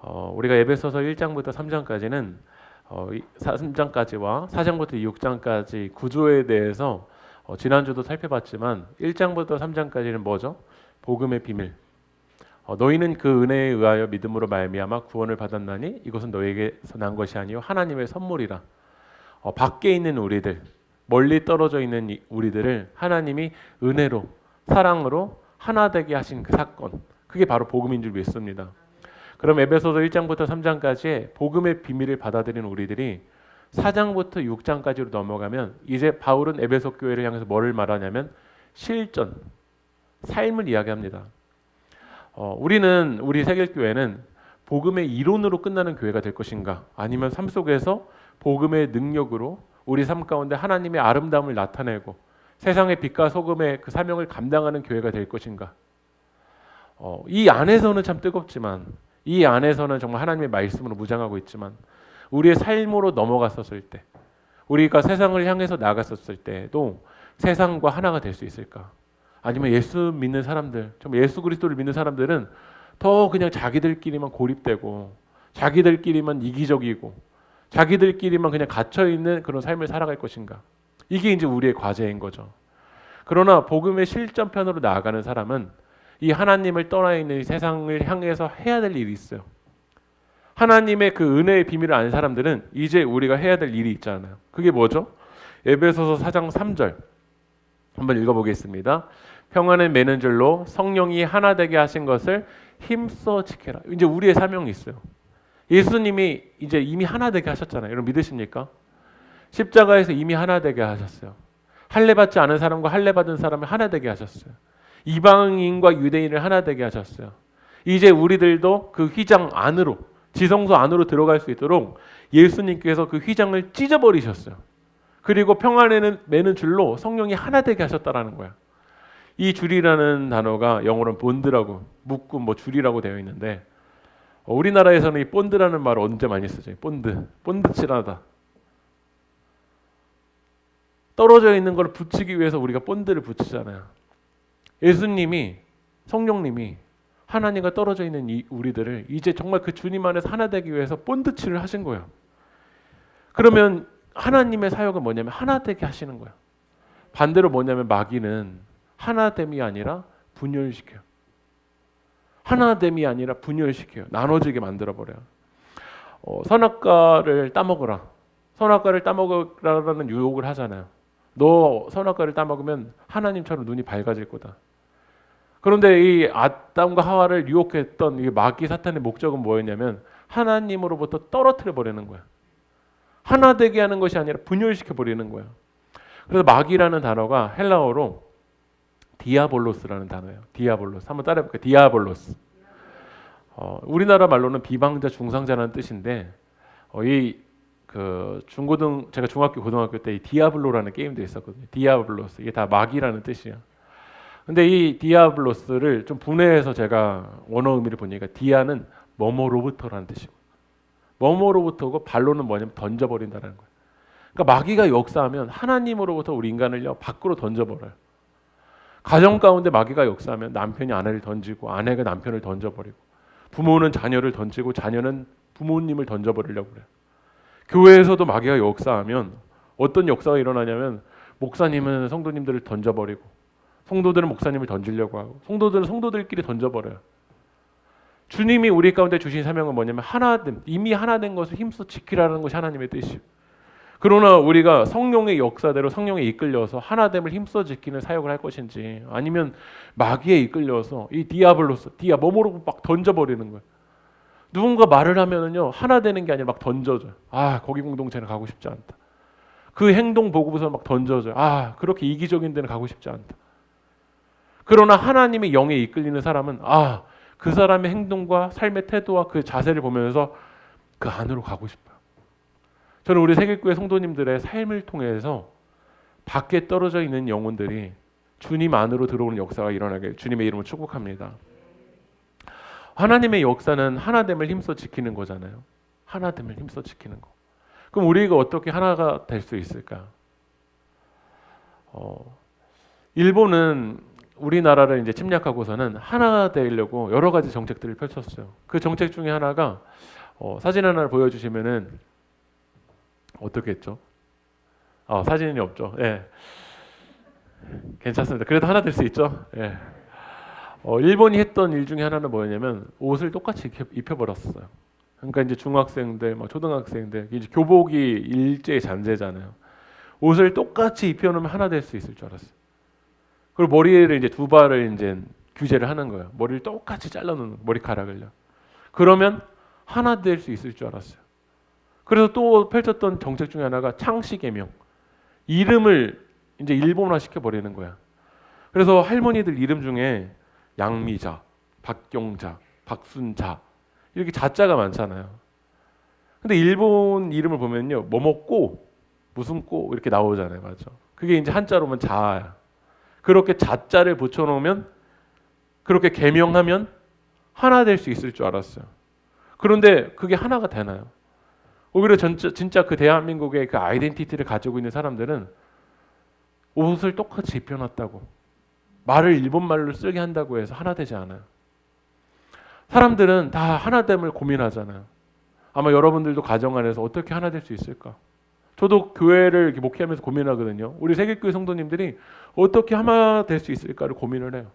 우리가 에베소서 1장부터 3장까지는 3장까지와 4장부터 6장까지 구조에 대해서 지난주도 살펴봤지만 1장부터 3장까지는 뭐죠? 복음의 비밀. 너희는 그 은혜에 의하여 믿음으로 말미암아 구원을 받았나니 이것은 너희에게서 난 것이 아니요 하나님의 선물이라. 밖에 있는 우리들, 멀리 떨어져 있는 우리들을 하나님이 은혜로, 사랑으로 하나 되게 하신 그 사건, 그게 바로 복음인 줄 믿습니다. 그럼 에베소서 1장부터 3장까지의 복음의 비밀을 받아들인 우리들이 4장부터 6장까지로 넘어가면 이제 바울은 에베소 교회를 향해서 뭐를 말하냐면 실전, 삶을 이야기합니다. 우리 세길교회는 복음의 이론으로 끝나는 교회가 될 것인가, 아니면 삶 속에서 복음의 능력으로 우리 삶 가운데 하나님의 아름다움을 나타내고 세상의 빛과 소금의 그 사명을 감당하는 교회가 될 것인가. 이 안에서는 참 뜨겁지만, 이 안에서는 정말 하나님의 말씀으로 무장하고 있지만, 우리의 삶으로 넘어갔었을 때, 우리가 세상을 향해서 나갔었을 때도 세상과 하나가 될 수 있을까? 아니면 예수 믿는 사람들, 정말 예수 그리스도를 믿는 사람들은 더 그냥 자기들끼리만 고립되고 자기들끼리만 이기적이고 자기들끼리만 그냥 갇혀있는 그런 삶을 살아갈 것인가? 이게 이제 우리의 과제인 거죠. 그러나 복음의 실전편으로 나아가는 사람은 이 하나님을 떠나 있는 이 세상을 향해서 해야 될 일이 있어요. 하나님의 그 은혜의 비밀을 아는 사람들은 이제 우리가 해야 될 일이 있잖아요. 그게 뭐죠? 에베소서 4장 3절 한번 읽어보겠습니다. 평안을 매는 줄로 성령이 하나 되게 하신 것을 힘써 지켜라. 이제 우리의 사명이 있어요. 예수님이 이제 이미 하나 되게 하셨잖아요. 여러분 믿으십니까? 십자가에서 이미 하나 되게 하셨어요. 할례 받지 않은 사람과 할례 받은 사람을 하나 되게 하셨어요. 이방인과 유대인을 하나 되게 하셨어요. 이제 우리들도 그 휘장 안으로, 지성소 안으로 들어갈 수 있도록 예수님께서 그 휘장을 찢어버리셨어요. 그리고 평안에는 매는 줄로 성령이 하나 되게 하셨다라는 거야. 이 줄이라는 단어가 영어로는 본드라고, 묶음, 줄이라고 되어 있는데, 우리나라에서는 이 본드라는 말을 언제 많이 쓰죠? 본드칠하다. 떨어져 있는 걸 붙이기 위해서 우리가 본드를 붙이잖아요. 예수님이, 성령님이 하나님과 떨어져 있는 우리들을 이제 정말 그 주님 안에서 하나 되기 위해서 본드칠을 하신 거예요. 그러면 하나님의 사역은 뭐냐면 하나 되게 하시는 거예요. 반대로 뭐냐면 마귀는 하나됨이 아니라 분열시켜요. 하나됨이 아니라 분열시켜요. 나눠지게 만들어버려요. 선악과를 따먹으라. 선악과를 따먹으라는 유혹을 하잖아요. 너 선악과를 따먹으면 하나님처럼 눈이 밝아질 거다. 그런데 이 아담과 하와를 유혹했던 이 마귀 사탄의 목적은 뭐였냐면 하나님으로부터 떨어뜨려 버리는 거야. 하나 되게 하는 것이 아니라 분열시켜 버리는 거야. 그래서 마귀라는 단어가 헬라어로 디아볼로스라는 단어예요. 디아볼로스. 한번 따라해 볼게요. 디아볼로스. 우리나라 말로는 비방자, 중상자라는 뜻인데 제가 중학교, 고등학교 때 이 디아블로라는 게임도 있었거든요. 디아블로스. 이게 다 마귀라는 뜻이에요. 근데 이 디아블로스를 좀 분해해서 제가 원어 의미를 보니까 디아는 뭐뭐로부터라는 뜻이고, 뭐뭐로부터고 발로는 뭐냐면 던져버린다는 거예요. 그러니까 마귀가 역사하면 하나님으로부터 우리 인간을요 밖으로 던져버려요. 가정 가운데 마귀가 역사하면 남편이 아내를 던지고 아내가 남편을 던져버리고 부모는 자녀를 던지고 자녀는 부모님을 던져버리려고 그래요. 교회에서도 마귀가 역사하면 어떤 역사가 일어나냐면 목사님은 성도님들을 던져버리고 성도들은 목사님을 던지려고 하고 성도들은 성도들끼리 던져버려요. 주님이 우리 가운데 주신 사명은 뭐냐면 하나됨, 이미 하나된 것을 힘써 지키라는 것이 하나님의 뜻이에요. 그러나 우리가 성령의 역사대로 성령에 이끌려서 하나됨을 힘써 지키는 사역을 할 것인지, 아니면 마귀에 이끌려서 이 디아블로스, 뭐뭐로 막 던져버리는 거예요. 누군가 말을 하면은요 하나 되는 게 아니라 막 던져줘요. 거기 공동체는 가고 싶지 않다. 그 행동 보고서 막 던져줘요. 그렇게 이기적인 데는 가고 싶지 않다. 그러나 하나님의 영에 이끌리는 사람은 그 사람의 행동과 삶의 태도와 그 자세를 보면서 그 안으로 가고 싶어요. 저는 우리 세길교회 성도님들의 삶을 통해서 밖에 떨어져 있는 영혼들이 주님 안으로 들어오는 역사가 일어나게 주님의 이름으로 축복합니다. 하나님의 역사는 하나됨을 힘써 지키는 거잖아요. 하나됨을 힘써 지키는 거. 그럼 우리가 어떻게 하나가 될 수 있을까? 일본은 우리나라를 이제 침략하고서는 하나 되려고 여러 가지 정책들을 펼쳤어요. 그 정책 중에 하나가 사진 하나를 보여주시면은 어떻게 했죠? 사진이 없죠. 예, 괜찮습니다. 그래도 하나 될 수 있죠. 예. 일본이 했던 일 중에 하나는 뭐였냐면 옷을 똑같이 입혀버렸어요. 그러니까 이제 중학생들, 뭐 초등학생들 이제 교복이 일제 잔재잖아요. 옷을 똑같이 입혀놓으면 하나 될 수 있을 줄 알았어요. 그리고 머리를 이제 두 발을 이제 규제를 하는 거예요. 머리를 똑같이 잘라놓는 머리카락을요. 그러면 하나 될 수 있을 줄 알았어요. 그래서 또 펼쳤던 정책 중에 하나가 창씨 개명. 이름을 이제 일본화 시켜버리는 거야. 그래서 할머니들 이름 중에 양미자, 박경자, 박순자 이렇게 자자가 많잖아요. 근데 일본 이름을 보면요, 뭐뭐꼬, 무슨 꼬 이렇게 나오잖아요, 맞죠? 그게 이제 한자로 보면 자야. 그렇게 자자를 붙여놓으면 그렇게 개명하면 하나 될 수 있을 줄 알았어요. 그런데 그게 하나가 되나요? 오히려 진짜 그 대한민국의 그 아이덴티티를 가지고 있는 사람들은 옷을 똑같이 입혀놨다고 말을 일본말로 쓰게 한다고 해서 하나 되지 않아요. 사람들은 다 하나됨을 고민하잖아요. 아마 여러분들도 가정 안에서 어떻게 하나 될 수 있을까? 저도 교회를 이렇게 목회하면서 고민하거든요. 우리 세계교회 성도님들이 어떻게 하나 될 수 있을까를 고민을 해요.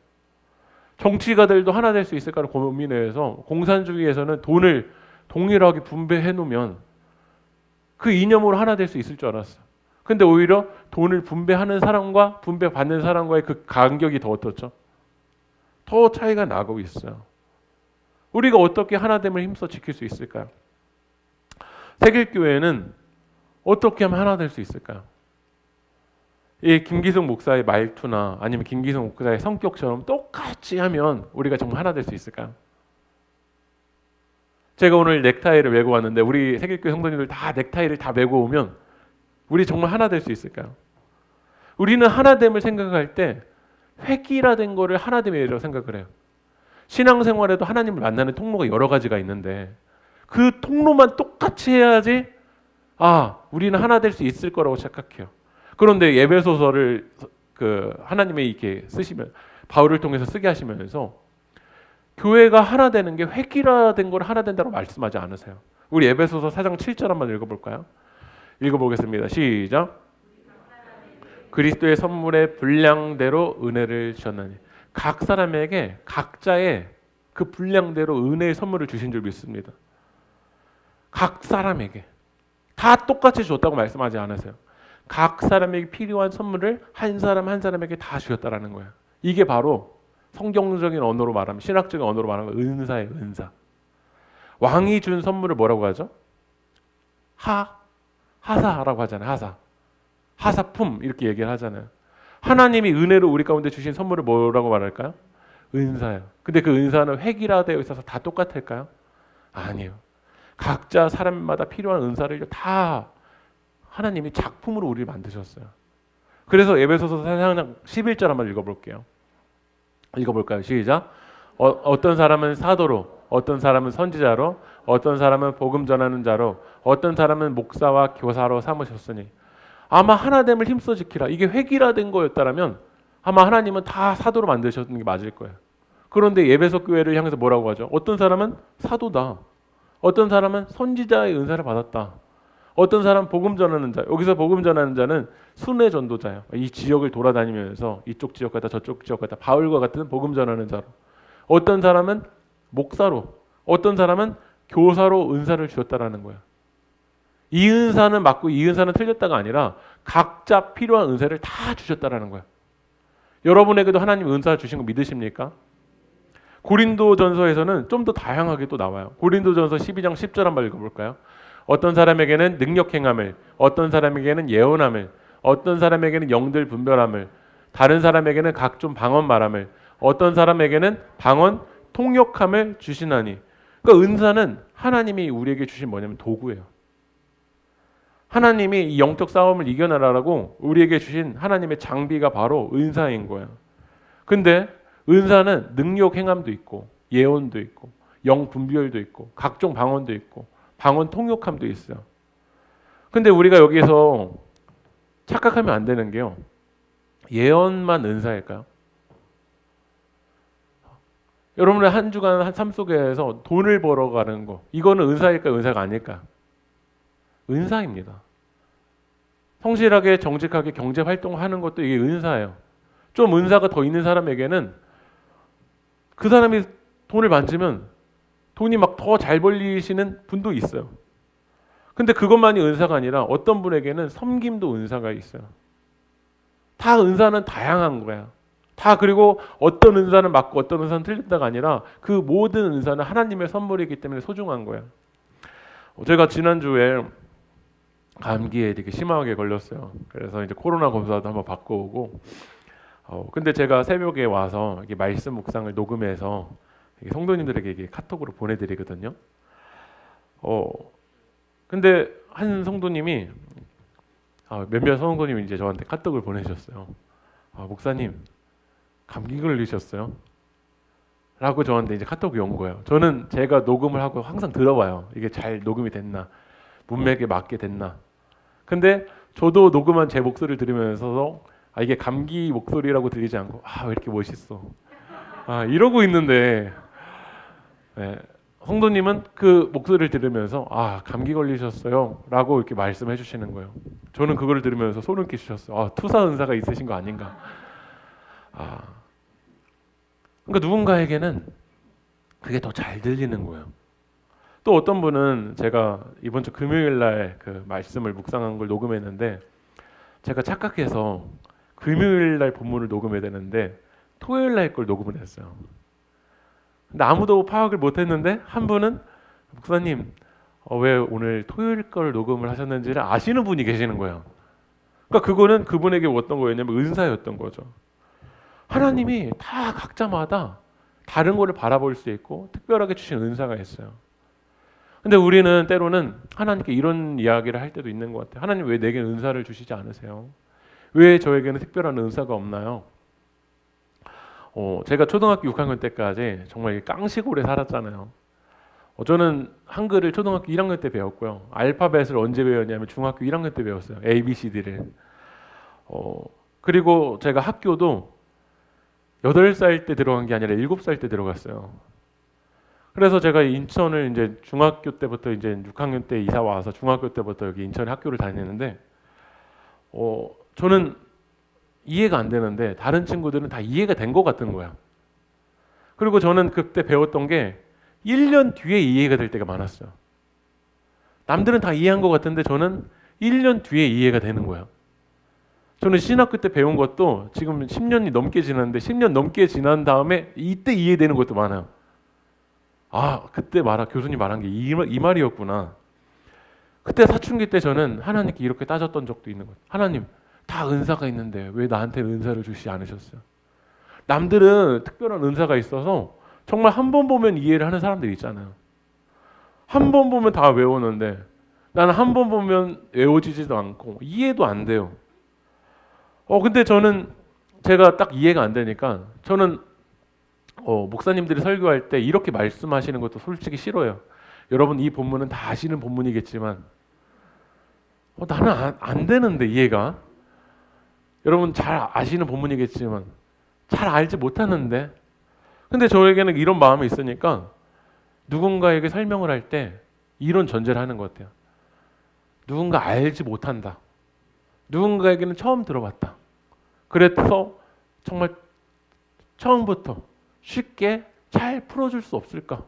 정치가들도 하나 될 수 있을까를 고민해서 공산주의에서는 돈을 동일하게 분배해 놓으면 그 이념으로 하나 될 수 있을 줄 알았어요. 근데 오히려 돈을 분배하는 사람과 분배받는 사람과의 그 간격이 더 어떻죠? 더 차이가 나고 있어요. 우리가 어떻게 하나됨을 힘써 지킬 수 있을까요? 세길교회는 어떻게 하면 하나 될 수 있을까요? 이 김기성 목사의 말투나 아니면 김기성 목사의 성격처럼 똑같이 하면 우리가 정말 하나 될 수 있을까요? 제가 오늘 넥타이를 메고 왔는데 우리 세길교회 성도님들 다 넥타이를 다 메고 오면 우리 정말 하나 될 수 있을까요? 우리는 하나됨을 생각할 때 획일화된 거를 하나됨이라고 생각을 해요. 신앙생활에도 하나님을 만나는 통로가 여러 가지가 있는데 그 통로만 똑같이 해야지 우리는 하나 될 수 있을 거라고 착각해요. 그런데 에베소서를 그 하나님의 이렇게 쓰시면 바울을 통해서 쓰게 하시면서 교회가 하나 되는 게 획일화된 걸 하나 된다고 말씀하지 않으세요. 우리 에베소서 4장 7절 한번 읽어볼까요? 읽어보겠습니다. 시작. 그리스도의 선물의 분량대로 은혜를 주셨나니. 각 사람에게 각자의 그 분량대로 은혜의 선물을 주신 줄 믿습니다. 각 사람에게 다 똑같이 줬다고 말씀하지 않으세요. 각 사람에게 필요한 선물을 한 사람 한 사람에게 다 주셨다라는 거예요. 이게 바로 성경적인 언어로 말하면, 신학적인 언어로 말하면 은사예요. 은사. 왕이 준 선물을 뭐라고 하죠? 하사라고 하잖아요. 하사품 이렇게 얘기를 하잖아요. 하나님이 은혜로 우리 가운데 주신 선물을 뭐라고 말할까요? 은사예요. 근데 그 은사는 획일화되어 있어서 다 똑같을까요? 아니에요. 각자 사람마다 필요한 은사를 다 하나님이 작품으로 우리를 만드셨어요. 그래서 에베소서 4장 11절 한번 읽어볼게요. 읽어볼까요? 시작. 어떤 사람은 사도로, 어떤 사람은 선지자로, 어떤 사람은 복음 전하는 자로, 어떤 사람은 목사와 교사로 삼으셨으니. 아마 하나됨을 힘써 지키라. 이게 획일화된 거였다면 아마 하나님은 다 사도로 만드셨는 게 맞을 거예요. 그런데 에베소 교회를 향해서 뭐라고 하죠? 어떤 사람은 사도다. 어떤 사람은 선지자의 은사를 받았다. 어떤 사람은 복음 전하는 자. 여기서 복음 전하는 자는 순회 전도자예요. 이 지역을 돌아다니면서 이쪽 지역 갔다 저쪽 지역 갔다 바울과 같은 복음 전하는 자로. 어떤 사람은 목사로, 어떤 사람은 교사로 은사를 주셨다라는 거예요. 이 은사는 맞고 이 은사는 틀렸다가 아니라 각자 필요한 은사를 다 주셨다라는 거예요. 여러분에게도 하나님 은사 주신 거 믿으십니까? 고린도전서에서는 좀 더 다양하게 또 나와요. 고린도전서 12장 10절 한번 읽어볼까요? 어떤 사람에게는 능력 행함을, 어떤 사람에게는 예언함을, 어떤 사람에게는 영들 분별함을, 다른 사람에게는 각종 방언 말함을, 어떤 사람에게는 방언 통역함을 주시나니. 그러니까 은사는 하나님이 우리에게 주신 뭐냐면 도구예요. 하나님이 이 영적 싸움을 이겨내라라고 우리에게 주신 하나님의 장비가 바로 은사인 거예요. 근데 은사는 능력 행함도 있고 예언도 있고 영 분별도 있고 각종 방언도 있고 방언 통역함도 있어요. 근데 우리가 여기서 착각하면 안 되는 게요. 예언만 은사일까요? 여러분의 한 주간 한 삶 속에서 돈을 벌어가는 거, 이거는 은사일까 은사가 아닐까? 은사입니다. 성실하게 정직하게 경제 활동하는 것도 이게 은사예요. 좀 은사가 더 있는 사람에게는 그 사람이 돈을 만지면 돈이 막 더 잘 벌리시는 분도 있어요. 근데 그것만이 은사가 아니라 어떤 분에게는 섬김도 은사가 있어요. 다 은사는 다양한 거야. 다 그리고 어떤 은사는 맞고 어떤 은사는 틀렸다가 아니라 그 모든 은사는 하나님의 선물이기 때문에 소중한 거야. 제가 지난주에 감기에 되게 심하게 걸렸어요. 그래서 이제 코로나 검사도 한번 받고 오고 근데 제가 새벽에 와서 이게 말씀 묵상을 녹음해서 성도님들에게 이게 카톡으로 보내드리거든요. 근데 한 성도님이 몇몇 성도님이 이제 저한테 카톡을 보내셨어요. 목사님 감기 걸리셨어요? 라고 저한테 이제 카톡이 온 거예요. 저는 제가 녹음을 하고 항상 들어봐요. 이게 잘 녹음이 됐나, 문맥에 맞게 됐나. 근데 저도 녹음한 제 목소리를 들으면서 이게 감기 목소리라고 들리지 않고 왜 이렇게 멋있어. 이러고 있는데 네, 성도님은 그 목소리를 들으면서 감기 걸리셨어요 라고 이렇게 말씀해 주시는 거예요. 저는 그걸 들으면서 소름 끼치셨어요. 투사 은사가 있으신 거 아닌가. 그러니까 누군가에게는 그게 더 잘 들리는 거예요. 또 어떤 분은 제가 이번 주 금요일 날 그 말씀을 묵상한 걸 녹음했는데 제가 착각해서 금요일 날 본문을 녹음해야 되는데 토요일 날 걸 녹음을 했어요. 근데 아무도 파악을 못했는데 한 분은 목사님 왜 오늘 토요일 걸 녹음을 하셨는지를 아시는 분이 계시는 거예요. 그러니까 그거는 그분에게 어떤 거였냐면 은사였던 거죠. 하나님이 다 각자마다 다른 거를 바라볼 수 있고 특별하게 주신 은사가 있어요. 근데 우리는 때로는 하나님께 이런 이야기를 할 때도 있는 것 같아요. 하나님 왜 내게 은사를 주시지 않으세요? 왜 저에게는 특별한 은사가 없나요? 제가 초등학교 6학년 때까지 정말 깡시골에 살았잖아요. 저는 한글을 초등학교 1학년 때 배웠고요. 알파벳을 언제 배웠냐면 중학교 1학년 때 배웠어요. A, B, C, D를. 그리고 제가 학교도 8살 때 들어간 게 아니라 7살 때 들어갔어요. 그래서 제가 인천을 이제 중학교 때부터 이제 6학년 때 이사 와서 중학교 때부터 여기 인천에 학교를 다녔는데 저는 이해가 안 되는데 다른 친구들은 다 이해가 된 것 같은 거야. 그리고 저는 그때 배웠던 게 1년 뒤에 이해가 될 때가 많았어요. 남들은 다 이해한 것 같은데 저는 1년 뒤에 이해가 되는 거야. 저는 신학교 때 배운 것도 지금 10년이 넘게 지났는데 10년 넘게 지난 다음에 이때 이해되는 것도 많아요. 그때 교수님 말한 게 이 말이었구나. 그때 사춘기 때 저는 하나님께 이렇게 따졌던 적도 있는 거예요. 하나님, 다 은사가 있는데 왜 나한테 은사를 주시지 않으셨어요? 남들은 특별한 은사가 있어서 정말 한 번 보면 이해를 하는 사람들이 있잖아요. 한 번 보면 다 외우는데 나는 한 번 보면 외워지지도 않고 이해도 안 돼요. 근데 저는 제가 딱 이해가 안 되니까 저는 목사님들이 설교할 때 이렇게 말씀하시는 것도 솔직히 싫어요. 여러분 이 본문은 다 아시는 본문이겠지만 나는 안 되는데 이해가. 여러분 잘 아시는 본문이겠지만 잘 알지 못하는데. 근데 저에게는 이런 마음이 있으니까 누군가에게 설명을 할 때 이런 전제를 하는 것 같아요. 누군가 알지 못한다. 누군가에게는 처음 들어봤다. 그래서 정말 처음부터 쉽게 잘 풀어줄 수 없을까?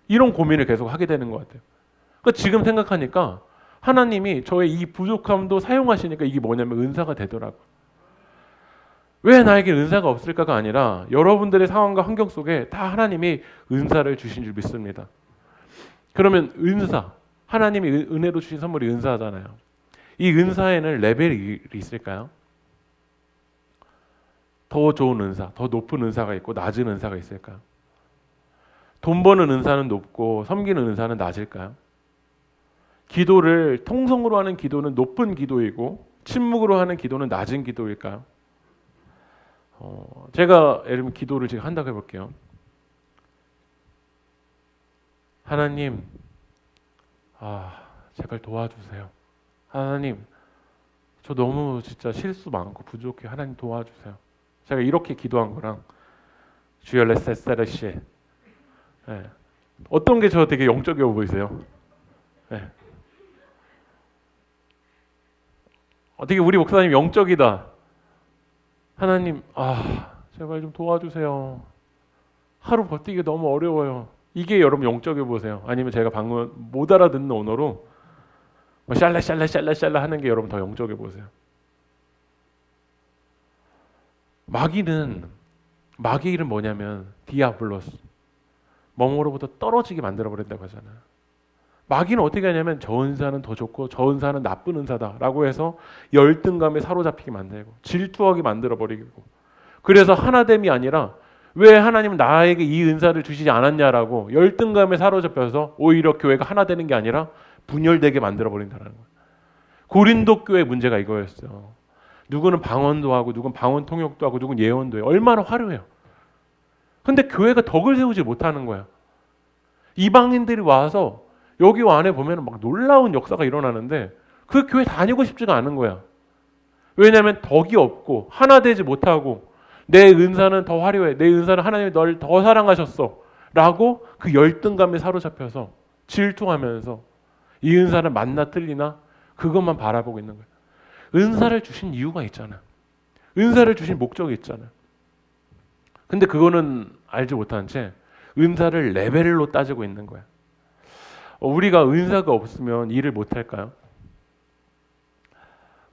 이런 고민을 계속 하게 되는 것 같아요. 그러니까 지금 생각하니까 하나님이 저의 이 부족함도 사용하시니까 이게 뭐냐면 은사가 되더라고요. 왜 나에게 은사가 없을까가 아니라 여러분들의 상황과 환경 속에 다 하나님이 은사를 주신 줄 믿습니다. 그러면 은사, 하나님이 은혜로 주신 선물이 은사잖아요. 이 은사에는 레벨이 있을까요? 더 좋은 은사, 더 높은 은사가 있고 낮은 은사가 있을까요? 돈 버는 은사는 높고 섬기는 은사는 낮을까요? 기도를 통성으로 하는 기도는 높은 기도이고 침묵으로 하는 기도는 낮은 기도일까요? 제가 예를 들면 기도를 지금 한다고 해볼게요. 하나님, 제발 도와주세요. 하나님, 저 너무 진짜 실수 많고 부족해. 하나님 도와주세요. 제가 이렇게 기도한 거랑 주열레세세르시. 예. 어떤 게 저 되게 영적이어 보이세요? 예. 어떻게 우리 목사님 영적이다. 하나님, 제발 좀 도와주세요. 하루 버티기 너무 어려워요. 이게 여러분 영적이어 보세요. 아니면 제가 방금 못 알아듣는 언어로 뭐 샬라 하는 게 여러분 더 영적이어 보세요. 마귀의 일은 뭐냐면 디아블로스, 멍으로부터 떨어지게 만들어 버린다고 하잖아요. 마귀는 어떻게 하냐면 저 은사는 더 좋고 저 은사는 나쁜 은사다라고 해서 열등감에 사로잡히게 만들고 질투하게 만들어 버리고, 그래서 하나됨이 아니라 왜 하나님은 나에게 이 은사를 주시지 않았냐라고 열등감에 사로잡혀서 오히려 교회가 하나 되는 게 아니라 분열되게 만들어 버린다는 거예요. 고린도 교회 문제가 이거였어요. 누구는 방언도 하고 누구는 방언 통역도 하고 누구는 예언도 해요. 얼마나 화려해요. 근데 교회가 덕을 세우지 못하는 거야. 이방인들이 와서 여기 안에 보면 막 놀라운 역사가 일어나는데 그 교회 다니고 싶지가 않은 거야. 왜냐하면 덕이 없고 하나 되지 못하고 내 은사는 더 화려해. 내 은사는 하나님이 널 더 사랑하셨어. 라고 그 열등감에 사로잡혀서 질투하면서 이 은사는 맞나 틀리나 그것만 바라보고 있는 거야. 은사를 주신 이유가 있잖아. 은사를 주신 목적이 있잖아. 근데 그거는 알지 못한 채 은사를 레벨로 따지고 있는 거야. 우리가 은사가 없으면 일을 못할까요?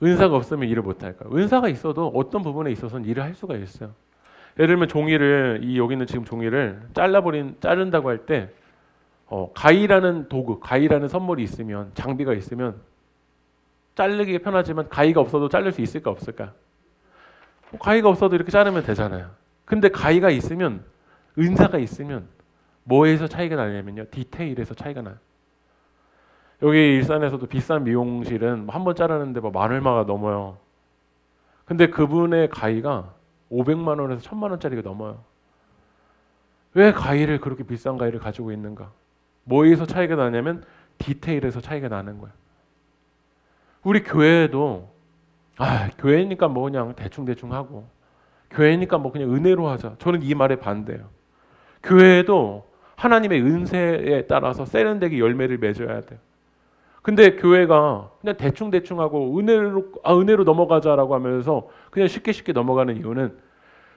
은사가 없으면 일을 못할까요? 은사가 있어도 어떤 부분에 있어서는 일을 할 수가 있어요. 예를 들면 종이를, 여기 있는 지금 종이를 자른다고 할 때 가위라는 도구, 가위라는 선물이 있으면, 장비가 있으면 자르기 편하지만 가위가 없어도 자를 수 있을까 없을까? 가위가 없어도 이렇게 자르면 되잖아요. 근데 가위가 있으면, 은사가 있으면 뭐에서 차이가 나냐면요, 디테일에서 차이가 나요. 여기 일산에서도 비싼 미용실은 한 번 자르는데 만 얼마가 넘어요. 근데 그분의 가위가 500만 원에서 1000만 원짜리가 넘어요. 왜 가위를, 그렇게 비싼 가위를 가지고 있는가? 뭐에서 차이가 나냐면 디테일에서 차이가 나는 거예요. 우리 교회도 교회니까 뭐 그냥 대충 하고, 교회니까 뭐 그냥 은혜로 하자. 저는 이 말에 반대예요. 교회도 하나님의 은혜에 따라서 세련되게 열매를 맺어야 돼요. 근데 교회가 그냥 대충 하고 은혜로 넘어가자라고 하면서 그냥 쉽게 넘어가는 이유는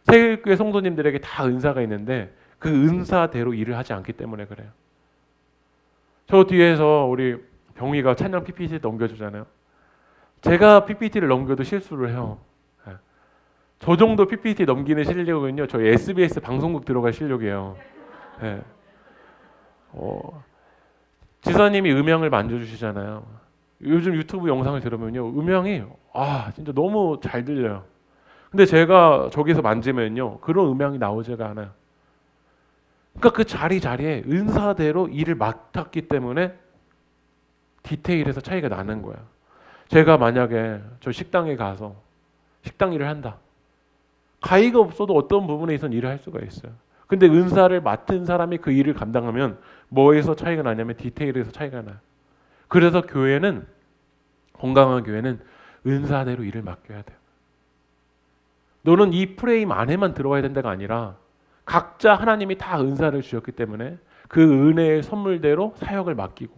세일교회 성도님들에게 다 은사가 있는데 그 은사대로 일을 하지 않기 때문에 그래요. 저 뒤에서 우리 병희가 찬양 PPT 넘겨주잖아요. 제가 PPT를 넘겨도 실수를 해요. 저 정도 PPT 넘기는 실력은요, 저희 SBS 방송국 들어갈 실력이에요. 네. 지사님이 음향을 만져주시잖아요. 요즘 유튜브 영상을 들으면요, 음향이 진짜 너무 잘 들려요. 근데 제가 저기서 만지면요, 그런 음향이 나오지가 않아요. 그러니까 그 자리에 은사대로 일을 맡았기 때문에 디테일에서 차이가 나는 거야. 제가 만약에 저 식당에 가서 식당 일을 한다. 가위가 없어도 어떤 부분에 있어서 일을 할 수가 있어요. 근데 은사를 맡은 사람이 그 일을 감당하면 뭐에서 차이가 나냐면 디테일에서 차이가 나요. 그래서 교회는, 건강한 교회는 은사대로 일을 맡겨야 돼요. 너는 이 프레임 안에만 들어와야 된다가 아니라 각자 하나님이 다 은사를 주셨기 때문에 그 은혜의 선물대로 사역을 맡기고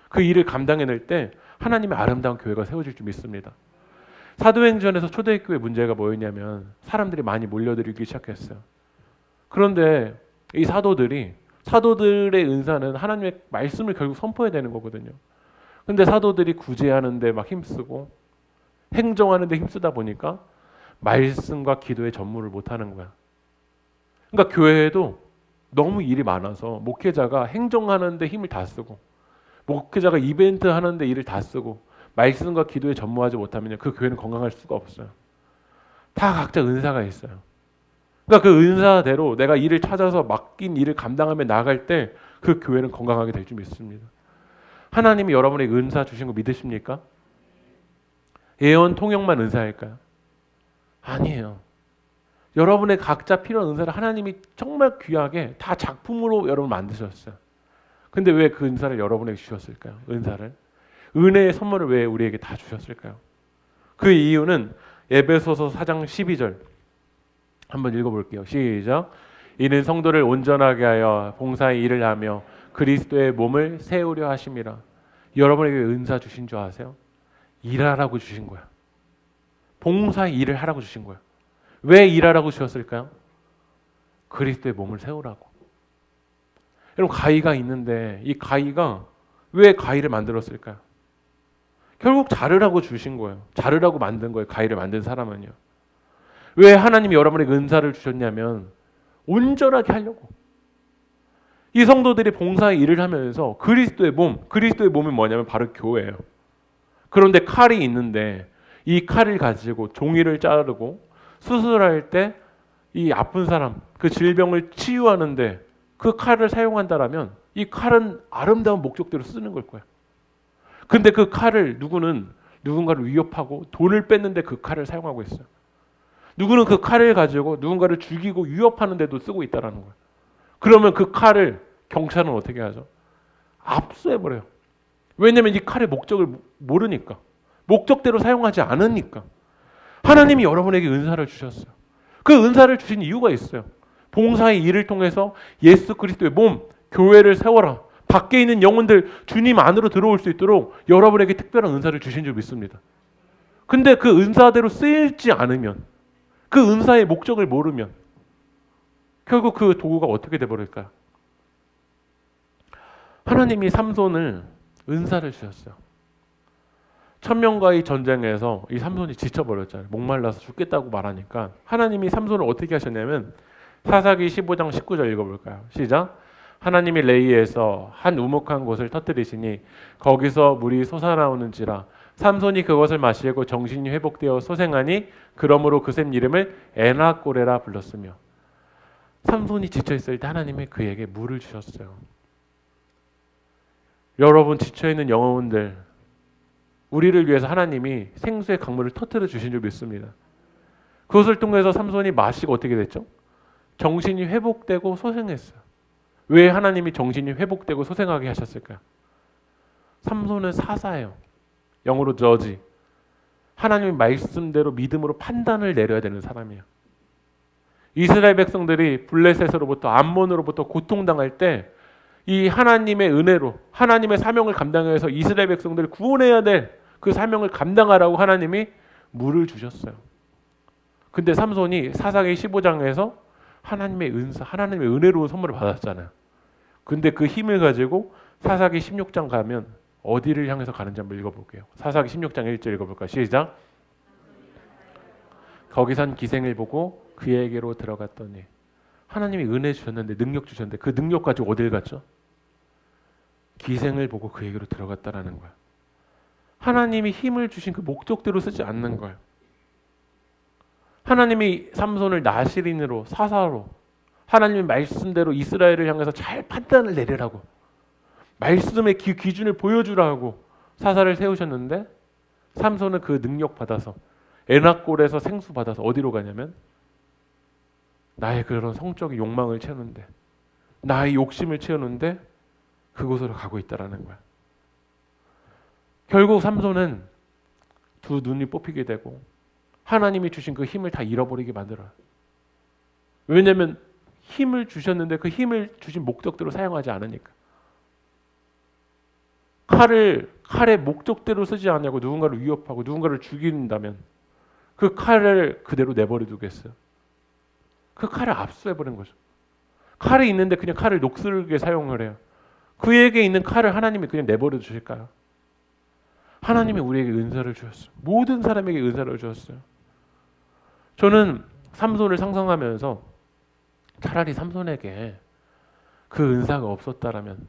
그 일을 감당해낼 때 하나님의 아름다운 교회가 세워질 줄 믿습니다. 사도행전에서 초대교회 문제가 뭐였냐면 사람들이 많이 몰려들기 시작했어요. 그런데 이 사도들의 은사는 하나님의 말씀을 결국 선포해야 되는 거거든요. 근데 사도들이 구제하는데 막 힘쓰고 행정하는데 힘쓰다 보니까 말씀과 기도의 전무를 못하는 거야. 그러니까 교회에도 너무 일이 많아서 목회자가 행정하는데 힘을 다 쓰고, 목회자가 이벤트 하는데 일을 다 쓰고, 말씀과 기도에 전무하지 못하면 그 교회는 건강할 수가 없어요. 다 각자 은사가 있어요. 그러니까 그 은사대로 내가 일을 찾아서 맡긴 일을 감당하며 나아갈 때 그 교회는 건강하게 될 줄 믿습니다. 하나님이 여러분에게 은사 주신 거 믿으십니까? 예언 통역만 은사일까요? 아니에요. 여러분의 각자 필요한 은사를 하나님이 정말 귀하게 다 작품으로 여러분 만드셨어요. 근데 왜 그 은사를 여러분에게 주셨을까요? 은혜의 선물을 왜 우리에게 다 주셨을까요? 그 이유는 에베소서 4장 12절 한번 읽어볼게요. 시작. 이는 성도를 온전하게 하여 봉사의 일을 하며 그리스도의 몸을 세우려 하심이라. 여러분에게 은사 주신 줄 아세요? 일하라고 주신 거야. 봉사의 일을 하라고 주신 거야. 왜 일하라고 주셨을까요? 그리스도의 몸을 세우라고. 여러분, 가위가 있는데 이 가위가 왜 가위를 만들었을까요? 결국 자르라고 주신 거예요. 자르라고 만든 거예요. 가위를 만든 사람은요. 왜 하나님이 여러분에게 은사를 주셨냐면 온전하게 하려고. 이 성도들이 봉사의 일을 하면서 그리스도의 몸이 뭐냐면 바로 교회예요. 그런데 칼이 있는데 이 칼을 가지고 종이를 자르고 수술할 때 이 아픈 사람, 그 질병을 치유하는데 그 칼을 사용한다라면 이 칼은 아름다운 목적대로 쓰는 걸 거야. 근데 그 칼을 누군가를 위협하고 돈을 뺏는데 그 칼을 사용하고 있어요. 누구는 그 칼을 가지고 누군가를 죽이고 위협하는 데도 쓰고 있다라는 거예요. 그러면 그 칼을 경찰은 어떻게 하죠? 압수해버려요. 왜냐하면 이 칼의 목적을 모르니까. 목적대로 사용하지 않으니까. 하나님이 여러분에게 은사를 주셨어요. 그 은사를 주신 이유가 있어요. 봉사의 일을 통해서 예수 그리스도의 몸, 교회를 세워라. 밖에 있는 영혼들 주님 안으로 들어올 수 있도록 여러분에게 특별한 은사를 주신 줄 믿습니다. 근데 그 은사대로 쓰이지 않으면, 그 은사의 목적을 모르면 결국 그 도구가 어떻게 돼버릴까요? 하나님이 삼손을 은사를 주셨어요. 천명과의 전쟁에서 이 삼손이 지쳐버렸잖아요. 목말라서 죽겠다고 말하니까 하나님이 삼손을 어떻게 하셨냐면 사사기 15장 19절 읽어볼까요? 시작. 하나님이 레이에서 한 우묵한 곳을 터뜨리시니 거기서 물이 솟아나오는지라 삼손이 그것을 마시고 정신이 회복되어 소생하니 그러므로 그 샘 이름을 에나꼬레라 불렀으며. 삼손이 지쳐있을 때 하나님이 그에게 물을 주셨어요. 여러분 지쳐있는 영혼들, 우리를 위해서 하나님이 생수의 강물을 터뜨려 주신 줄 믿습니다. 그것을 통해서 삼손이 마시고 어떻게 됐죠? 정신이 회복되고 소생했어요. 왜 하나님이 정신이 회복되고 소생하게 하셨을까요? 삼손은 사사예요. 영어로 저지. 하나님의 말씀대로 믿음으로 판단을 내려야 되는 사람이에요. 이스라엘 백성들이 블레셋으로부터 암몬으로부터 고통당할 때 이 하나님의 은혜로 하나님의 사명을 감당해서 이스라엘 백성들을 구원해야 될 그 사명을 감당하라고 하나님이 물을 주셨어요. 근데 삼손이 사사기 15장에서 하나님의 은사, 하나님의 은혜로운 선물을 받았잖아요. 근데 그 힘을 가지고 사사기 16장 가면 어디를 향해서 가는지 한번 읽어볼게요. 사사기 16장 1절 읽어볼까요? 시작. 거기선 기생을 보고 그에게로 들어갔더니. 하나님이 은혜 주셨는데, 능력 주셨는데 그 능력 가지고 어딜 갔죠? 기생을 보고 그에게로 들어갔다라는 거야. 하나님이 힘을 주신 그 목적대로 쓰지 않는 거예요. 하나님이 삼손을 나시린으로, 사사로, 하나님의 말씀대로 이스라엘을 향해서 잘 판단을 내리라고, 말씀의 기준을 보여주라고 사사를 세우셨는데 삼손은 그 능력 받아서 에나골에서 생수 받아서 어디로 가냐면 나의 그런 성적인 욕망을 채우는데, 나의 욕심을 채우는데 그곳으로 가고 있다라는 거야. 결국 삼손은 두 눈이 뽑히게 되고 하나님이 주신 그 힘을 다 잃어버리게 만들어요. 왜냐하면 힘을 주셨는데 그 힘을 주신 목적대로 사용하지 않으니까. 칼의 목적대로 쓰지 않냐고 누군가를 위협하고 누군가를 죽인다면 그 칼을 그대로 내버려 두겠어요? 그 칼을 압수해버린 거죠. 칼이 있는데 그냥 칼을 녹슬게 사용을 해요. 그에게 있는 칼을 하나님이 그냥 내버려 주실까요? 하나님이 우리에게 은사를 주셨어요. 모든 사람에게 은사를 주셨어요. 저는 삼손을 상상하면서 차라리 삼손에게 그 은사가 없었다라면,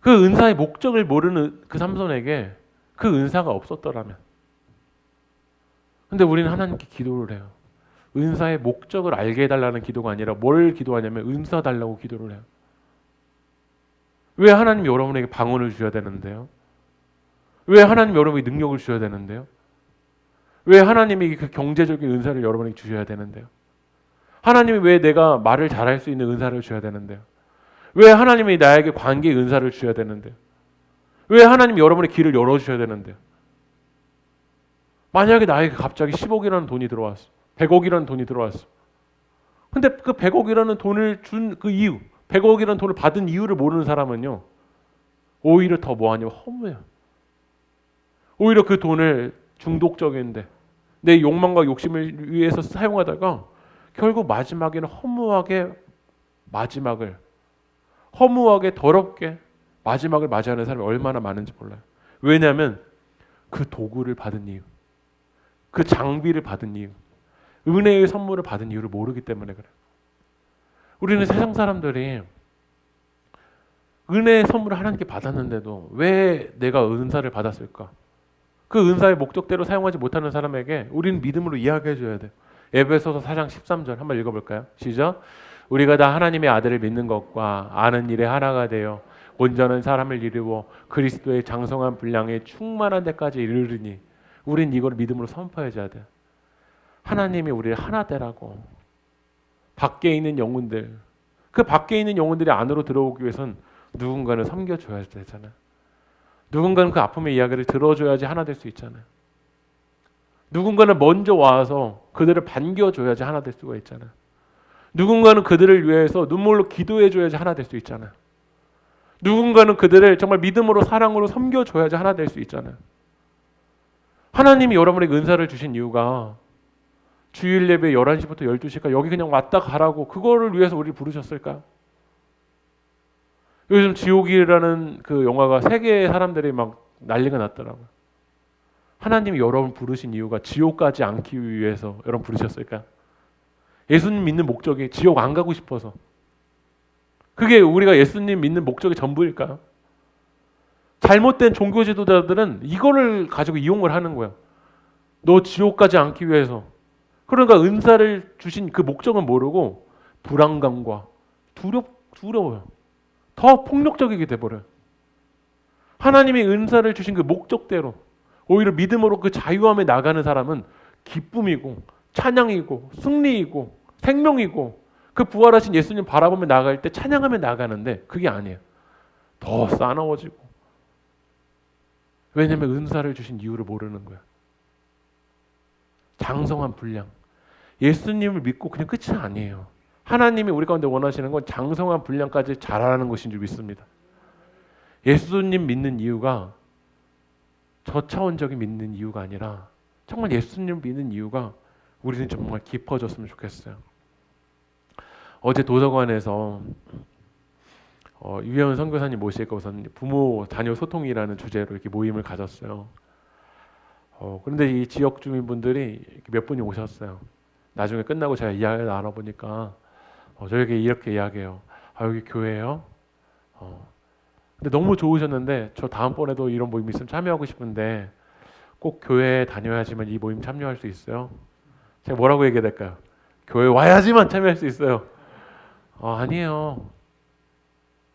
그 은사의 목적을 모르는 그 삼손에게 그 은사가 없었더라면. 근데 우리는 하나님께 기도를 해요. 은사의 목적을 알게 해달라는 기도가 아니라 뭘 기도하냐면 은사 달라고 기도를 해요. 왜 하나님 여러분에게 방언을 주셔야 되는데요? 왜 하나님 여러분에게 능력을 주셔야 되는데요? 왜 하나님이 그 경제적인 은사를 여러분에게 주셔야 되는데요? 하나님이 왜 내가 말을 잘할 수 있는 은사를 주셔야 되는데요? 왜 하나님이 나에게 관계의 은사를 주셔야 되는데요? 왜 하나님이 여러분의 길을 열어주셔야 되는데요? 만약에 나에게 갑자기 10억이라는 돈이 들어왔어. 100억이라는 돈이 들어왔어. 근데 그 100억이라는 돈을 준 그 이유, 100억이라는 돈을 받은 이유를 모르는 사람은요, 오히려 더 뭐하냐면 허무해요. 오히려 그 돈을 중독적인데 내 욕망과 욕심을 위해서 사용하다가 결국 마지막에는 허무하게 더럽게 마지막을 맞이하는 사람이 얼마나 많은지 몰라요. 왜냐하면 그 도구를 받은 이유, 그 장비를 받은 이유, 은혜의 선물을 받은 이유를 모르기 때문에 그래요. 우리는 세상 사람들이 은혜의 선물을 하나님께 받았는데도 왜 내가 은사를 받았을까? 그 은사의 목적대로 사용하지 못하는 사람에게 우리는 믿음으로 이야기해 줘야 돼요. 에베소서 4장 13절 한번 읽어볼까요? 시작. 우리가 다 하나님의 아들을 믿는 것과 아는 일에 하나가 되어 온전한 사람을 이루어 그리스도의 장성한 분량에 충만한 데까지 이르르니 우린 이걸 믿음으로 선포해 줘야 돼요. 하나님이 우리를 하나 되라고. 밖에 있는 영혼들, 그 밖에 있는 영혼들이 안으로 들어오기 위해선 누군가는 섬겨줘야 되잖아요. 누군가는 그 아픔의 이야기를 들어줘야지 하나 될 수 있잖아요. 누군가는 먼저 와서 그들을 반겨줘야지 하나 될 수가 있잖아요. 누군가는 그들을 위해서 눈물로 기도해줘야지 하나 될 수 있잖아요. 누군가는 그들을 정말 믿음으로 사랑으로 섬겨줘야지 하나 될 수 있잖아요. 하나님이 여러분에게 은사를 주신 이유가 주일 예배 11시부터 12시까지 여기 그냥 왔다 가라고 그거를 위해서 우리를 부르셨을까요? 요즘 지옥이라는 그 영화가 세계의 사람들이 막 난리가 났더라고요. 하나님이 여러분 부르신 이유가 지옥 가지 않기 위해서 여러분 부르셨을까요? 예수님 믿는 목적이 지옥 안 가고 싶어서. 그게 우리가 예수님 믿는 목적의 전부일까요? 잘못된 종교 지도자들은 이거를 가지고 이용을 하는 거예요. 너 지옥 가지 않기 위해서. 그러니까 은사를 주신 그 목적은 모르고 불안감과 두려워요. 더 폭력적이게 돼버려요. 하나님이 은사를 주신 그 목적대로 오히려 믿음으로 그 자유함에 나가는 사람은 기쁨이고 찬양이고 승리이고 생명이고 그 부활하신 예수님 바라보며 나갈 때 찬양하며 나가는데 그게 아니에요. 더 싸나워지고. 왜냐하면 은사를 주신 이유를 모르는 거야. 장성한 분량. 예수님을 믿고 그냥 끝이 아니에요. 하나님이 우리 가운데 원하시는 건 장성한 분량까지 자라는 것인 줄 믿습니다. 예수님 믿는 이유가 저차원적인 믿는 이유가 아니라 정말 예수님 믿는 이유가 우리는 정말 깊어졌으면 좋겠어요. 어제 도서관에서 유혜원 선교사님 모시고 우선 부모 자녀 소통이라는 주제로 이렇게 모임을 가졌어요. 그런데 이 지역 주민분들이 몇 분이 오셨어요. 나중에 끝나고 제가 이야기를 나눠보니까 저에게 이렇게 이야기해요. 여기 교회예요? 근데 너무 좋으셨는데 저 다음번에도 이런 모임 있으면 참여하고 싶은데 꼭 교회에 다녀야지만 이 모임 참여할 수 있어요? 제가 뭐라고 얘기해야 될까요? 교회 와야지만 참여할 수 있어요. 아니에요.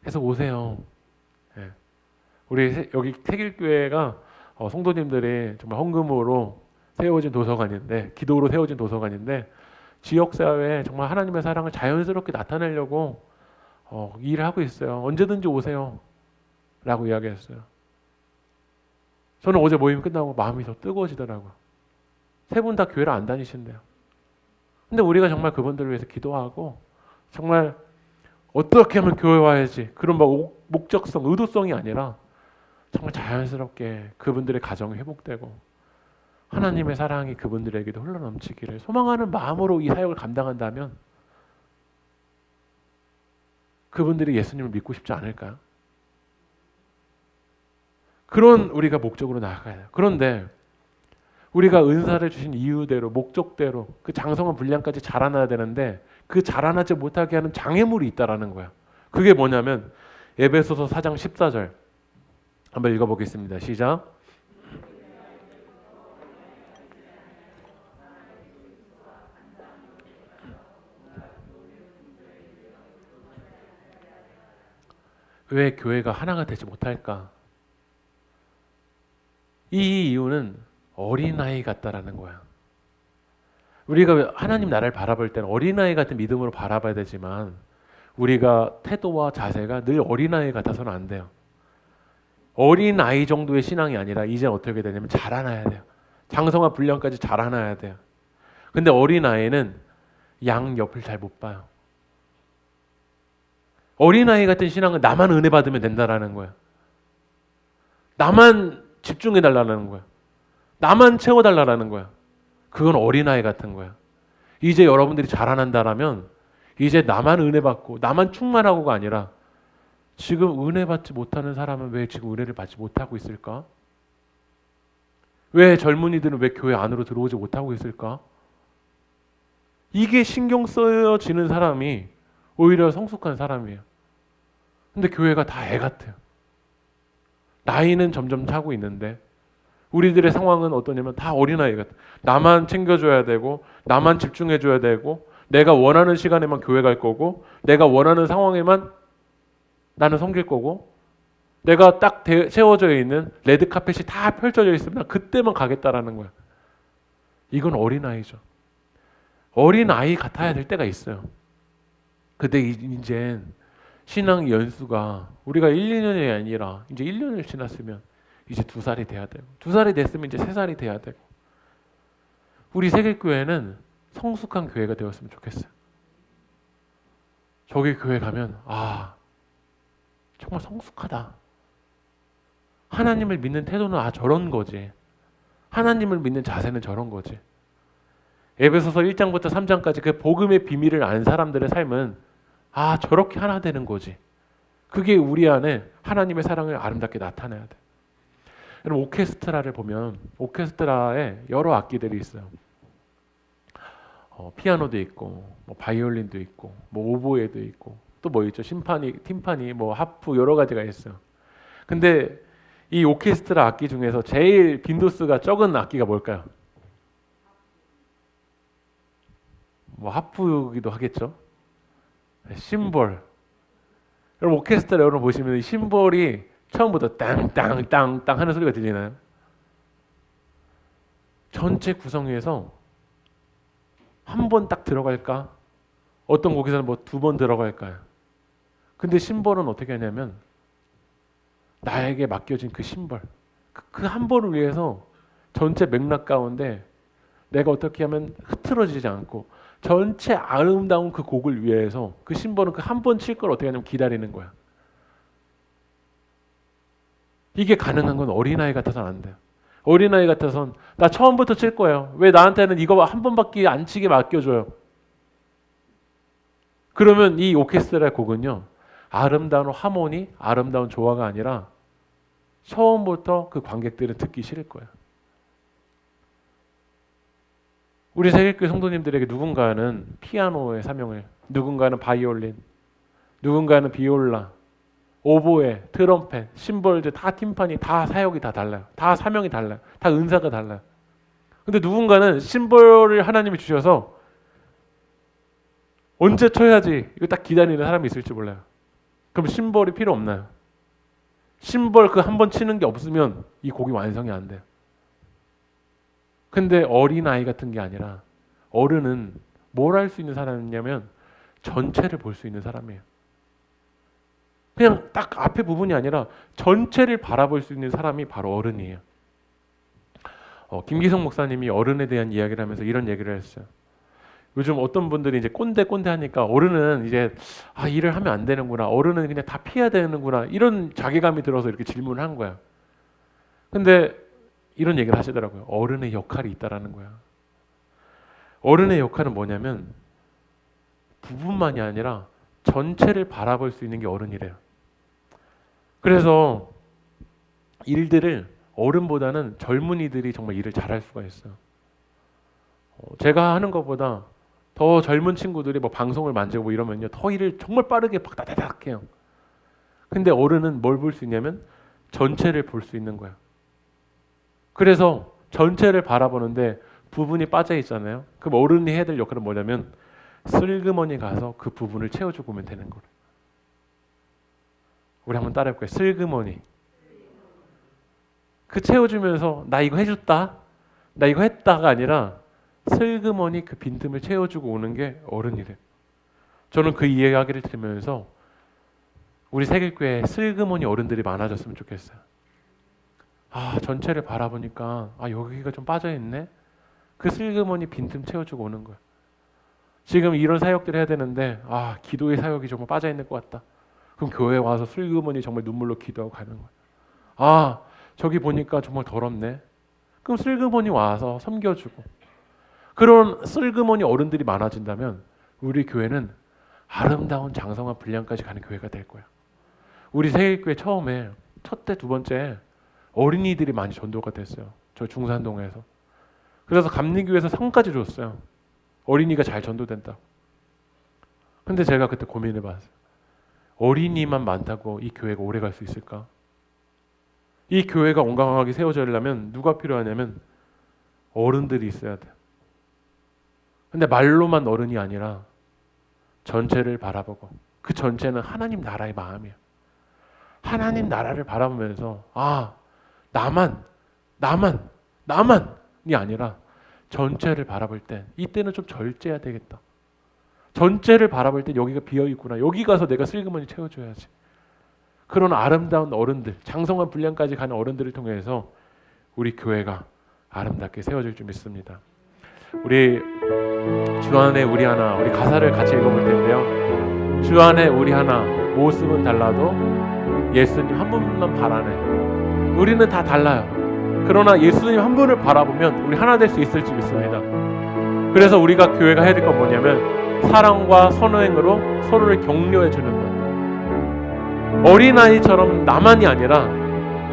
해서 오세요. 네. 우리 여기 태길교회가 성도님들이 정말 헌금으로 세워진 도서관인데, 기도로 세워진 도서관인데 지역사회에 정말 하나님의 사랑을 자연스럽게 나타내려고 일을 하고 있어요. 언제든지 오세요 라고 이야기했어요. 저는 어제 모임 끝나고 마음이 더 뜨거워지더라고요. 세 분 다 교회를 안 다니신대요. 근데 우리가 정말 그분들을 위해서 기도하고 정말 어떻게 하면 교회 와야지 그런 막 목적성, 의도성이 아니라 정말 자연스럽게 그분들의 가정이 회복되고 하나님의 사랑이 그분들에게도 흘러넘치기를 소망하는 마음으로 이 사역을 감당한다면 그분들이 예수님을 믿고 싶지 않을까요? 그런 우리가 목적으로 나아가야 돼요. 그런데 우리가 은사를 주신 이유대로 목적대로 그 장성한 분량까지 자라나야 되는데 그 자라나지 못하게 하는 장애물이 있다라는 거야. 그게 뭐냐면 에베소서 4장 14절 한번 읽어보겠습니다. 시작. 왜 교회가 하나가 되지 못할까? 이 이유는 어린아이 같다라는 거야. 우리가 하나님 나라를 바라볼 때는 어린아이 같은 믿음으로 바라봐야 되지만 우리가 태도와 자세가 늘 어린아이 같아서는 안 돼요. 어린아이 정도의 신앙이 아니라 이제 어떻게 되냐면 자라나야 돼요. 장성한 분량까지 자라나야 돼요. 근데 어린아이는 양 옆을 잘 못 봐요. 어린아이 같은 신앙은 나만 은혜 받으면 된다라는 거야. 나만 집중해달라는 거야. 나만 채워달라는 거야. 그건 어린아이 같은 거야. 이제 여러분들이 자라난다라면 이제 나만 은혜 받고 나만 충만하고가 아니라 지금 은혜 받지 못하는 사람은 왜 지금 은혜를 받지 못하고 있을까? 왜 젊은이들은 왜 교회 안으로 들어오지 못하고 있을까? 이게 신경 쓰여지는 사람이 오히려 성숙한 사람이에요. 근데 교회가 다 애 같아요. 나이는 점점 차고 있는데 우리들의 상황은 어떠냐면 다 어린아이 같아요. 나만 챙겨줘야 되고 나만 집중해줘야 되고 내가 원하는 시간에만 교회 갈 거고 내가 원하는 상황에만 나는 섬길 거고 내가 딱 채워져 있는 레드카펫이 다 펼쳐져 있으면 그때만 가겠다라는 거야. 이건 어린아이죠. 어린아이 같아야 될 때가 있어요. 근데 이제 신앙 연수가 우리가 1, 2년이 아니라 이제 1년을 지났으면 이제 2살이 돼야 되고 2살이 됐으면 이제 3살이 돼야 되고 우리 세길교회는 성숙한 교회가 되었으면 좋겠어요. 저기 교회 가면 정말 성숙하다. 하나님을 믿는 태도는 저런 거지. 하나님을 믿는 자세는 저런 거지. 에베소서 1장부터 3장까지 그 복음의 비밀을 안 사람들의 삶은 저렇게 하나 되는 거지. 그게 우리 안에 하나님의 사랑을 아름답게 나타내야 돼. 여러분 오케스트라를 보면 오케스트라에 여러 악기들이 있어요. 피아노도 있고 뭐 바이올린도 있고 뭐 오보에도 있고 또 뭐 있죠? 팀파니, 뭐 하프 여러 가지가 있어요. 근데 이 오케스트라 악기 중에서 제일 빈도수가 적은 악기가 뭘까요? 뭐 하프이기도 하겠죠. 심벌. 여러분 오케스트라 여러분 보시면 이 심벌이 처음부터 땅땅땅땅 하는 소리가 들리나요? 전체 구성위에서 한 번 딱 들어갈까? 어떤 곡에서는 뭐 2번 들어갈까요? 근데 심벌은 어떻게 하냐면 나에게 맡겨진 그 심벌 그 한 번을 위해서 전체 맥락 가운데 내가 어떻게 하면 흐트러지지 않고 전체 아름다운 그 곡을 위해서 그 심벌은 그 한 번 칠 걸 어떻게 하냐면 기다리는 거야. 이게 가능한 건 어린아이 같아서는 안 돼요. 어린아이 같아서는 나 처음부터 칠 거예요. 왜 나한테는 이거 한 번밖에 안 치게 맡겨줘요. 그러면 이 오케스트라 곡은요. 아름다운 하모니, 아름다운 조화가 아니라 처음부터 그 관객들은 듣기 싫을 거예요. 우리 세길교회 성도님들에게 누군가는 피아노의 사명을, 누군가는 바이올린, 누군가는 비올라, 오보에, 트럼펫, 심벌, 다 팀파니, 다 사역이 다 달라요. 다 사명이 달라요. 다 은사가 달라요. 근데 누군가는 심벌을 하나님이 주셔서 언제 쳐야지 이거 딱 기다리는 사람이 있을지 몰라요. 그럼 심벌이 필요 없나요? 심벌 그 한 번 치는 게 없으면 이 곡이 완성이 안 돼요. 근데 어린아이 같은 게 아니라 어른은 뭘 할 수 있는 사람이냐면 전체를 볼 수 있는 사람이에요. 그냥 딱 앞에 부분이 아니라 전체를 바라볼 수 있는 사람이 바로 어른이에요. 김기성 목사님이 어른에 대한 이야기를 하면서 이런 얘기를 했어요. 요즘 어떤 분들이 이제 꼰대 하니까 어른은 이제 일을 하면 안 되는구나. 어른은 그냥 다 피해야 되는구나. 이런 자괴감이 들어서 이렇게 질문을 한 거야. 근데 이런 얘기를 하시더라고요. 어른의 역할이 있다라는 거야. 어른의 역할은 뭐냐면 부분만이 아니라 전체를 바라볼 수 있는 게 어른이래요. 그래서 일들을 어른보다는 젊은이들이 정말 일을 잘할 수가 있어요. 제가 하는 것보다 더 젊은 친구들이 뭐 방송을 만지고 이러면요 더 일을 정말 빠르게 박다다닥 해요. 근데 어른은 뭘 볼 수 있냐면 전체를 볼 수 있는 거야. 그래서 전체를 바라보는데 부분이 빠져 있잖아요. 그럼 어른이 해야 될 역할은 뭐냐면 슬그머니 가서 그 부분을 채워주고 오면 되는 거예요. 우리 한번 따라해볼까요? 슬그머니. 그 채워주면서 나 이거 해줬다, 나 이거 했다가 아니라 슬그머니 그 빈틈을 채워주고 오는 게 어른이래. 저는 그 이야기를 들으면서 우리 세길교회에 슬그머니 어른들이 많아졌으면 좋겠어요. 전체를 바라보니까 여기가 좀 빠져있네. 그 슬그머니 빈틈 채워주고 오는 거예요. 지금 이런 사역들 해야 되는데 기도의 사역이 정말 빠져있는 것 같다. 그럼 교회에 와서 슬그머니 정말 눈물로 기도하고 가는 거예요. 저기 보니까 정말 더럽네. 그럼 슬그머니 와서 섬겨주고. 그런 슬그머니 어른들이 많아진다면 우리 교회는 아름다운 장성한 분량까지 가는 교회가 될 거예요. 우리 세계교회 처음에 첫째, 두 번째 어린이들이 많이 전도가 됐어요. 저 중산동에서. 그래서 감리교회에서 상까지 줬어요. 어린이가 잘 전도된다. 근데 제가 그때 고민해봤어요. 어린이만 많다고 이 교회가 오래 갈 수 있을까? 이 교회가 온강하게 세워지려면 누가 필요하냐면 어른들이 있어야 돼. 근데 말로만 어른이 아니라 전체를 바라보고, 그 전체는 하나님 나라의 마음이에요. 하나님 나라를 바라보면서 나만이 아니라 전체를 바라볼 때 이때는 좀 절제해야 되겠다. 전체를 바라볼 때 여기가 비어있구나. 여기 가서 내가 슬그머니 채워줘야지. 그런 아름다운 어른들, 장성한 분량까지 가는 어른들을 통해서 우리 교회가 아름답게 세워질 줄 믿습니다. 우리 주 안에 우리 하나, 우리 가사를 같이 읽어볼 텐데요. 주 안에 우리 하나, 모습은 달라도 예수님 한 분만 바라네. 우리는 다 달라요. 그러나 예수님 한 분을 바라보면 우리 하나 될 수 있을지 믿습니다. 그래서 우리가 교회가 해야 될 건 뭐냐면 사랑과 선행으로 서로를 격려해 주는 거예요. 어린아이처럼 나만이 아니라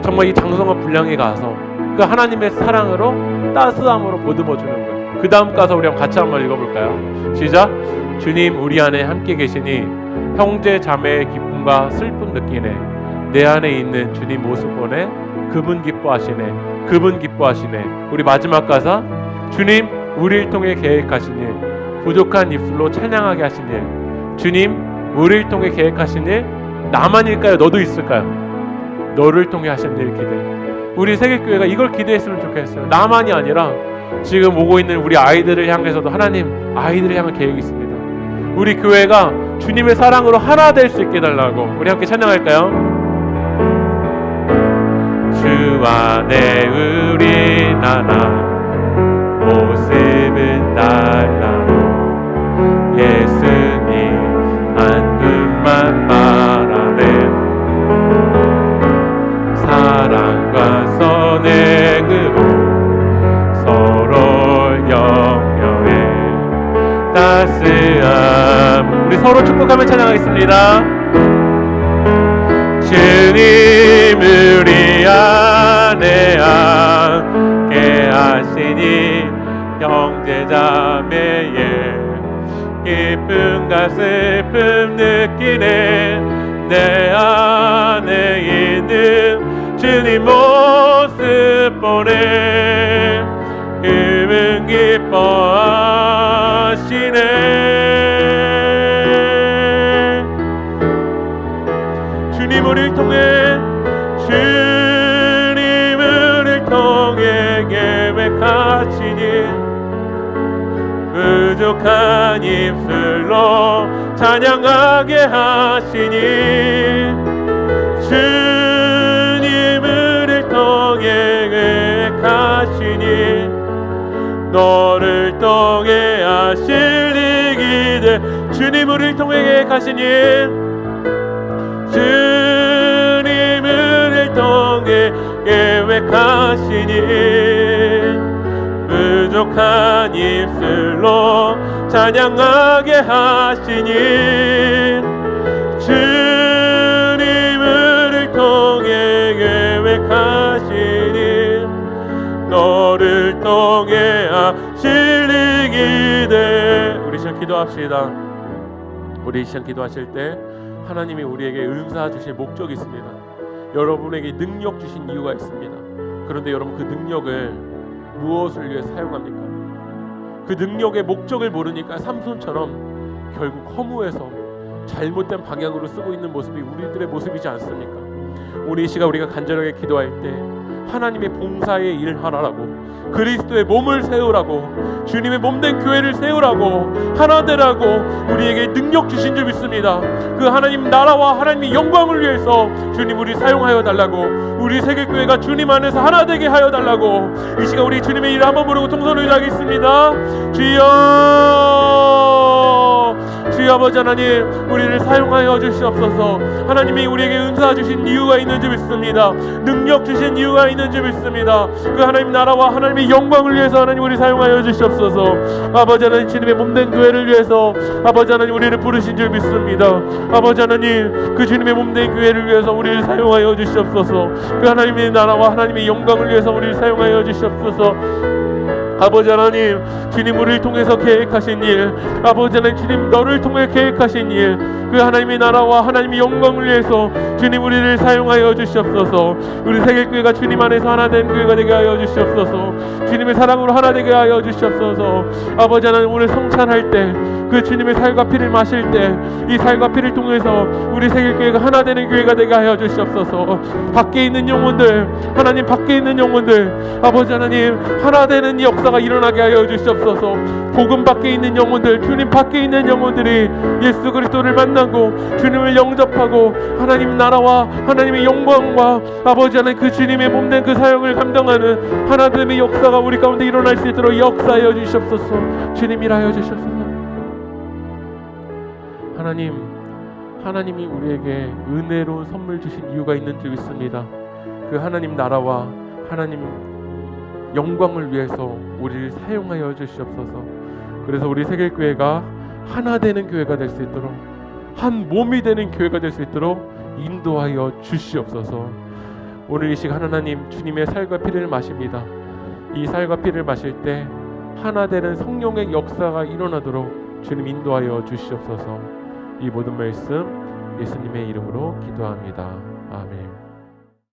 정말 이 장성한 분량에 가서 그 하나님의 사랑으로 따스함으로 보듬어 주는 거예요. 그 다음 가사 우리 같이 한번 읽어볼까요? 시작! 주님 우리 안에 함께 계시니 형제 자매의 기쁨과 슬픔 느끼네. 내 안에 있는 주님 모습 보네. 그분 기뻐하시네. 그분 기뻐하시네. 우리 마지막 가사, 주님 우리를 통해 계획하신 일, 부족한 입술로 찬양하게 하신 일. 주님 우리를 통해 계획하신 일, 나만일까요? 너도 있을까요? 너를 통해 하신 일 기대. 우리 세계교회가 이걸 기대했으면 좋겠어요. 나만이 아니라 지금 오고 있는 우리 아이들을 향해서도 하나님 아이들을 향한 계획이 있습니다. 우리 교회가 주님의 사랑으로 하나 될 수 있게 해달라고 우리 함께 찬양할까요? 주 안에 우리 하나, 모습은 달라도 예수님 한 분만 바라네. 사랑과 선행으로 서로 격려해 따스함. 우리 서로 축복하며 찬양하겠습니다. 주님 우리 안에 함께 하시니 형제자매의 기쁨과 슬픔 느끼네. 내 안에 있는 주님 모습 보네. 그분 기뻐하시네. 주님 우리를 통해, 주님 우리를 통해 계획하시니 부족한 입술로 찬양하게 하시니 주님 우리를 통해 계획하시니 너를 통해 하실 일이기에. 주님 우리를 통해 계획하시니 주님 우리를 통해 계획하시니 부족한 입술로 찬양하게 하시니 주님 우리를 통해 계획하시니 너를 통해 하실 이기되. 우리 시간 기도합시다. 우리 시간 기도하실 때 하나님이 우리에게 은사 주실 목적이 있습니다. 여러분에게 능력 주신 이유가 있습니다. 그런데 여러분 그 능력을 무엇을 위해 사용합니까? 그 능력의 목적을 모르니까 삼손처럼 결국 허무해서 잘못된 방향으로 쓰고 있는 모습이 우리들의 모습이지 않습니까? 오늘 이 시간 우리가 간절하게 기도할 때 하나님의 봉사의 일을 하라고, 그리스도의 몸을 세우라고, 주님의 몸된 교회를 세우라고, 하나 되라고 우리에게 능력 주신 줄 믿습니다. 그 하나님 나라와 하나님의 영광을 위해서 주님 우리 사용하여 달라고, 우리 세계교회가 주님 안에서 하나 되게 하여 달라고, 이 시간 우리 주님의 일을 한번 부르고 통성을 의지하겠습니다. 주여 아버지 하나님, 우리를 사용하여 주시옵소서. 하나님이 우리에게 은사 주신 이유가 있는 줄 믿습니다. 능력 주신 이유가 있는 줄 믿습니다. 그 하나님 나라와 하나님의 영광을 위해서 하나님 우리 사용하여 주시옵소서. 아버지 하나님, 주님의 몸된 교회를 위해서 아버지 하나님 우리를 부르신 줄 믿습니다. 아버지 하나님, 그 주님의 몸된 교회를 위해서 우리를 사용하여 주시옵소서. 그 하나님의 나라와 하나님의 영광을 위해서 우리를 사용하여 주시옵소서. 아버지 하나님, 주님 우리를 통해서 계획하신 일, 아버지 하나님, 주님 너를 통해 계획하신 일, 그 하나님의 나라와 하나님의 영광을 위해서 주님 우리를 사용하여 주시옵소서. 우리 세계교회가 주님 안에서 하나 된 교회가 되게 하여 주시옵소서. 주님의 사랑으로 하나 되게 하여 주시옵소서. 아버지 하나님, 오늘 성찬할 때 그 주님의 살과 피를 마실 때 이 살과 피를 통해서 우리 세계교회가 하나 되는 교회가 되게 하여 주시옵소서. 밖에 있는 영혼들, 하나님 밖에 있는 영혼들, 아버지 하나님 하나 되는 역사가 일어나게 하여 주시옵소서. 복음 밖에 있는 영혼들, 주님 밖에 있는 영혼들이 예수 그리스도를 만나고 주님을 영접하고 하나님 나라와 하나님의 영광과 아버지 하나님 그 주님의 몸된 그 사역을 감당하는 하나됨의 역사가 우리 가운데 일어날 수 있도록 역사하여 주시옵소서. 주님 일하여 주시옵소서. 하나님이 우리에게 은혜로운 선물 주신 이유가 있는 줄 믿습니다. 그 하나님 나라와 하나님 영광을 위해서 우리를 사용하여 주시옵소서. 그래서 우리 세계교회가 하나 되는 교회가 될 수 있도록, 한 몸이 되는 교회가 될 수 있도록 인도하여 주시옵소서. 오늘 이 시간 하나님, 주님의 살과 피를 마십니다. 이 살과 피를 마실 때 하나 되는 성령의 역사가 일어나도록 주님 인도하여 주시옵소서. 이 모든 말씀 예수님의 이름으로 기도합니다. 아멘.